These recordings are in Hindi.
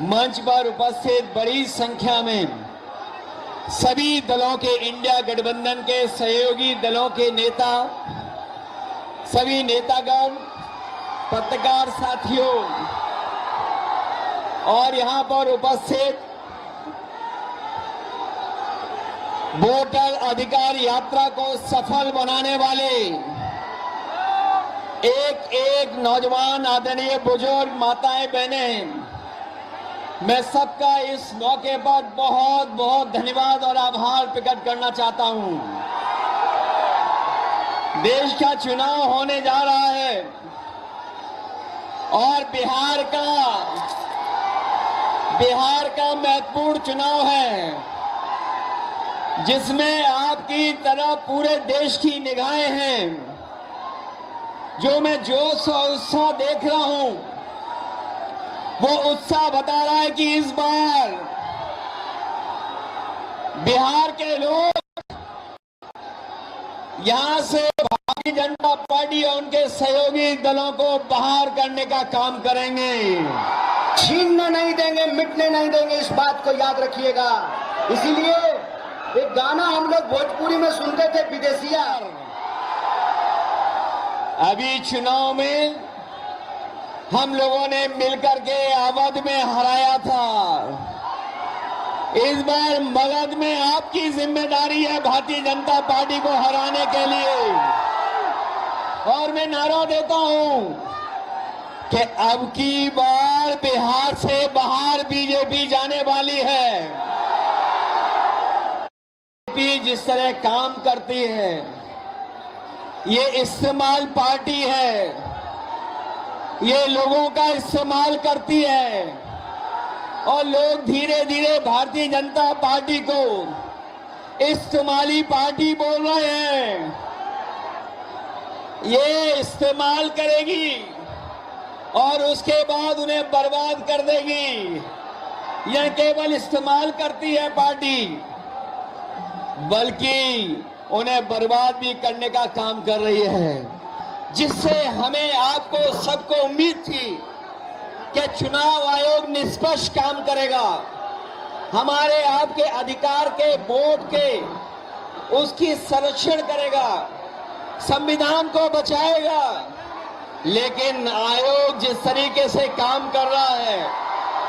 मंच पर उपस्थित बड़ी संख्या में सभी दलों के, इंडिया गठबंधन के सहयोगी दलों के नेता, सभी नेतागण, पत्रकार साथियों और यहां पर उपस्थित वोटर अधिकार यात्रा को सफल बनाने वाले एक एक नौजवान, आदरणीय बुजुर्ग, माताएं, बहनें, मैं सबका इस मौके पर बहुत बहुत धन्यवाद और आभार प्रकट करना चाहता हूं। देश का चुनाव होने जा रहा है और बिहार का महत्वपूर्ण चुनाव है, जिसमें आपकी तरह पूरे देश की निगाहें हैं। जो मैं जोश और उत्साह देख रहा हूं, वो उत्साह बता रहा है कि इस बार बिहार के लोग यहां से भारतीय जनता पार्टी और उनके सहयोगी दलों को बाहर करने का काम करेंगे। छीनने नहीं देंगे, मिटने नहीं देंगे, इस बात को याद रखिएगा। इसीलिए एक गाना हम लोग भोजपुरी में सुनते थे, विदेशिया। अभी चुनाव में हम लोगों ने मिलकर के अवध में हराया था। इस बार मगध में आपकी जिम्मेदारी है भारतीय जनता पार्टी को हराने के लिए। और मैं नारा देता हूं कि अब की बार बिहार से बाहर बीजेपी जाने वाली है। बीजेपी जिस तरह काम करती है, ये इस्तेमाल पार्टी है, ये लोगों का इस्तेमाल करती है और लोग धीरे धीरे भारतीय जनता पार्टी को इस्तेमाली पार्टी बोल रहे हैं। ये इस्तेमाल करेगी और उसके बाद उन्हें बर्बाद कर देगी। यह केवल इस्तेमाल करती है पार्टी, बल्कि उन्हें बर्बाद भी करने का काम कर रही है, जिससे हमें, आपको, सबको उम्मीद थी कि चुनाव आयोग निष्पक्ष काम करेगा, हमारे आपके अधिकार के, वोट के, उसकी संरक्षण करेगा, संविधान को बचाएगा। लेकिन आयोग जिस तरीके से काम कर रहा है,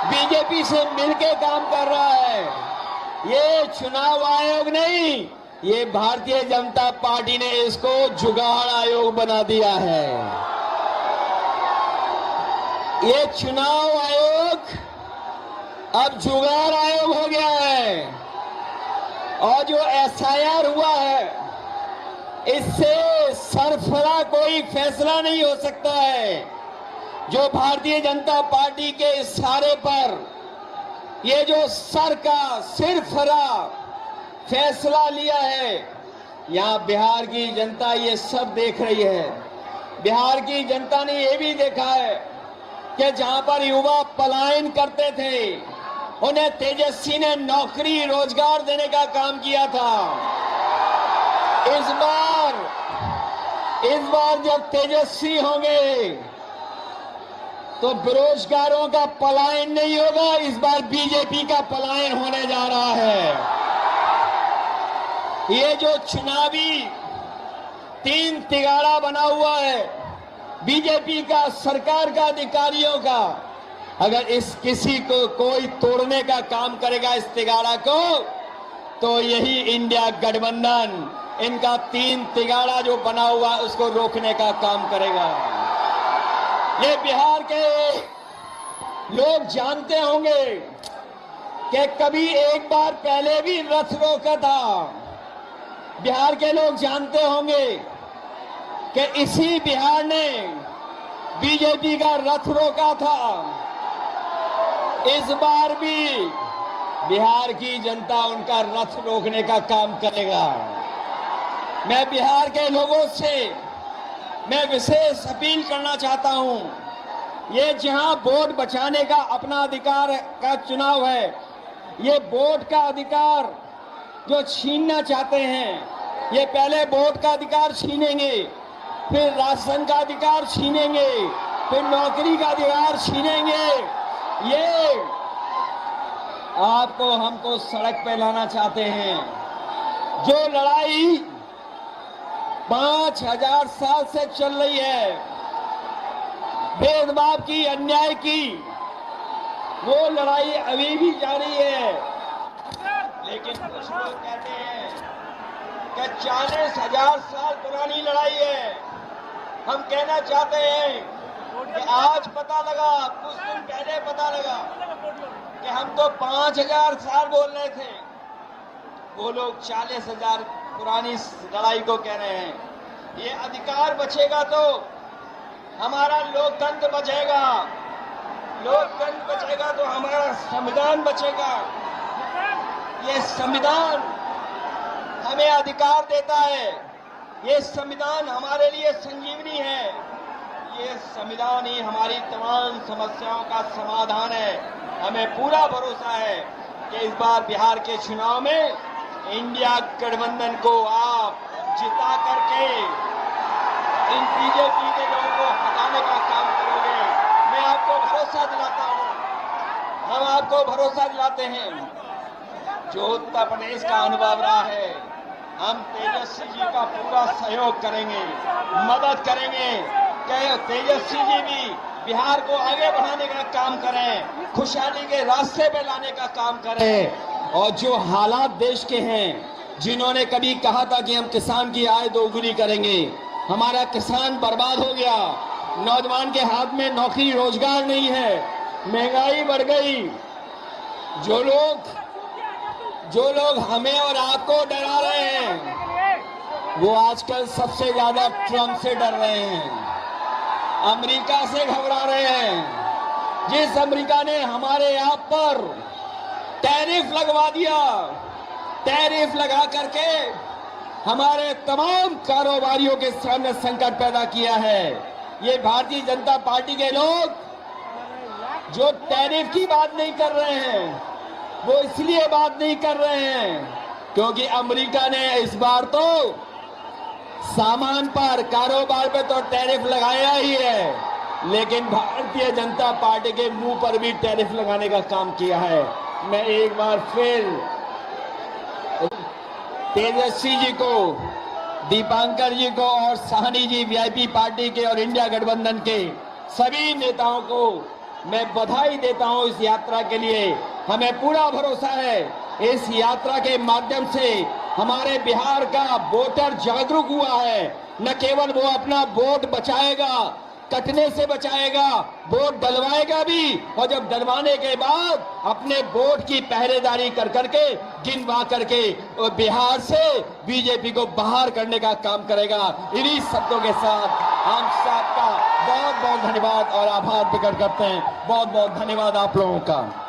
बीजेपी से मिलकर काम कर रहा है, ये चुनाव आयोग नहीं, ये भारतीय जनता पार्टी ने इसको जुगाड़ आयोग बना दिया है। ये चुनाव आयोग अब जुगाड़ आयोग हो गया है। और जो एसआईआर हुआ है, इससे सरफरा कोई फैसला नहीं हो सकता है। जो भारतीय जनता पार्टी के इशारे पर ये जो सिरफरा फैसला लिया है, यहां बिहार की जनता ये सब देख रही है। बिहार की जनता ने ये भी देखा है कि जहां पर युवा पलायन करते थे, उन्हें तेजस्वी ने नौकरी, रोजगार देने का काम किया था। इस बार जब तेजस्वी होंगे तो बेरोजगारों का पलायन नहीं होगा, इस बार बीजेपी का पलायन होने जा रहा है। ये जो चुनावी तीन तिगाड़ा बना हुआ है बीजेपी का, सरकार का, अधिकारियों का, अगर इस किसी को कोई तोड़ने का काम करेगा इस तिगाड़ा को, तो यही इंडिया गठबंधन इनका तीन तिगाड़ा जो बना हुआ उसको रोकने का काम करेगा। ये बिहार के लोग जानते होंगे कि कभी एक बार पहले भी रथ रोका था। बिहार के लोग जानते होंगे कि इसी बिहार ने बीजेपी का रथ रोका था। इस बार भी बिहार की जनता उनका रथ रोकने का काम करेगा। मैं बिहार के लोगों से मैं विशेष अपील करना चाहता हूं, ये जहां वोट बचाने का अपना अधिकार का चुनाव है, ये वोट का अधिकार जो छीनना चाहते हैं, ये पहले वोट का अधिकार छीनेंगे, फिर राशन का अधिकार छीनेंगे, फिर नौकरी का अधिकार छीनेंगे। आपको हमको सड़क पे लाना चाहते हैं। जो लड़ाई 5000 साल से चल रही है, भेदभाव की, अन्याय की, वो लड़ाई अभी भी जारी है। लेकिन कुछ लोग कहते हैं कि 40,000 साल पुरानी लड़ाई है। हम कहना चाहते हैं कि आज पता लगा, कुछ दिन पहले पता लगा कि हम तो 5000 साल बोल रहे थे, वो लोग 40,000 पुरानी लड़ाई को कह रहे हैं। ये अधिकार बचेगा तो हमारा लोकतंत्र बचेगा, लोकतंत्र बचेगा तो हमारा संविधान बचेगा। ये संविधान हमें अधिकार देता है, ये संविधान हमारे लिए संजीवनी है, ये संविधान ही हमारी तमाम समस्याओं का समाधान है। हमें पूरा भरोसा है कि इस बार बिहार के चुनाव में इंडिया गठबंधन को आप जिता करके इन बीजेपी के लोगों को हटाने का काम करोगे। मैं आपको भरोसा दिलाता हूं, हम आपको भरोसा दिलाते हैं। जो उत्तर प्रदेश का अनुभव रहा है, हम तेजस्वी जी का पूरा सहयोग करेंगे, मदद करेंगे कि तेजस्वी जी भी बिहार को आगे बढ़ाने का काम करें, खुशहाली के रास्ते पे लाने का काम करें। और जो हालात देश के हैं, जिन्होंने कभी कहा था कि हम किसान की आय दोगुनी करेंगे, हमारा किसान बर्बाद हो गया, नौजवान के हाथ में नौकरी रोजगार नहीं है, महंगाई बढ़ गई। जो लोग हमें और आपको डरा रहे हैं, वो आजकल सबसे ज्यादा ट्रंप से डर रहे हैं, अमेरिका से घबरा रहे हैं। जिस अमेरिका ने हमारे आप पर टैरिफ लगवा दिया, टैरिफ लगा करके हमारे तमाम कारोबारियों के सामने संकट पैदा किया है। ये भारतीय जनता पार्टी के लोग जो टैरिफ की बात नहीं कर रहे हैं, वो इसलिए बात नहीं कर रहे हैं क्योंकि अमेरिका ने इस बार तो सामान पर, कारोबार पे तो टैरिफ लगाया ही है, लेकिन भारतीय जनता पार्टी के मुंह पर भी टैरिफ लगाने का काम किया है। मैं एक बार फिर तेजस्वी जी को, दीपांकर जी को और साहनी जी, वीआईपी पार्टी के और इंडिया गठबंधन के सभी नेताओं को मैं बधाई देता हूं इस यात्रा के लिए। हमें पूरा भरोसा है इस यात्रा के माध्यम से हमारे बिहार का वोटर जागरूक हुआ है। न केवल वो अपना वोट बचाएगा, कटने से बचाएगा, वोट डलवाएगा भी, और जब डलवाने के बाद अपने वोट की पहरेदारी कर करके, गिनवा करके बिहार से बीजेपी को बाहर करने का काम करेगा। इन्हीं शब्दों के साथ हम सबका बहुत बहुत धन्यवाद और आभार प्रकट करते हैं। बहुत बहुत धन्यवाद आप लोगों का।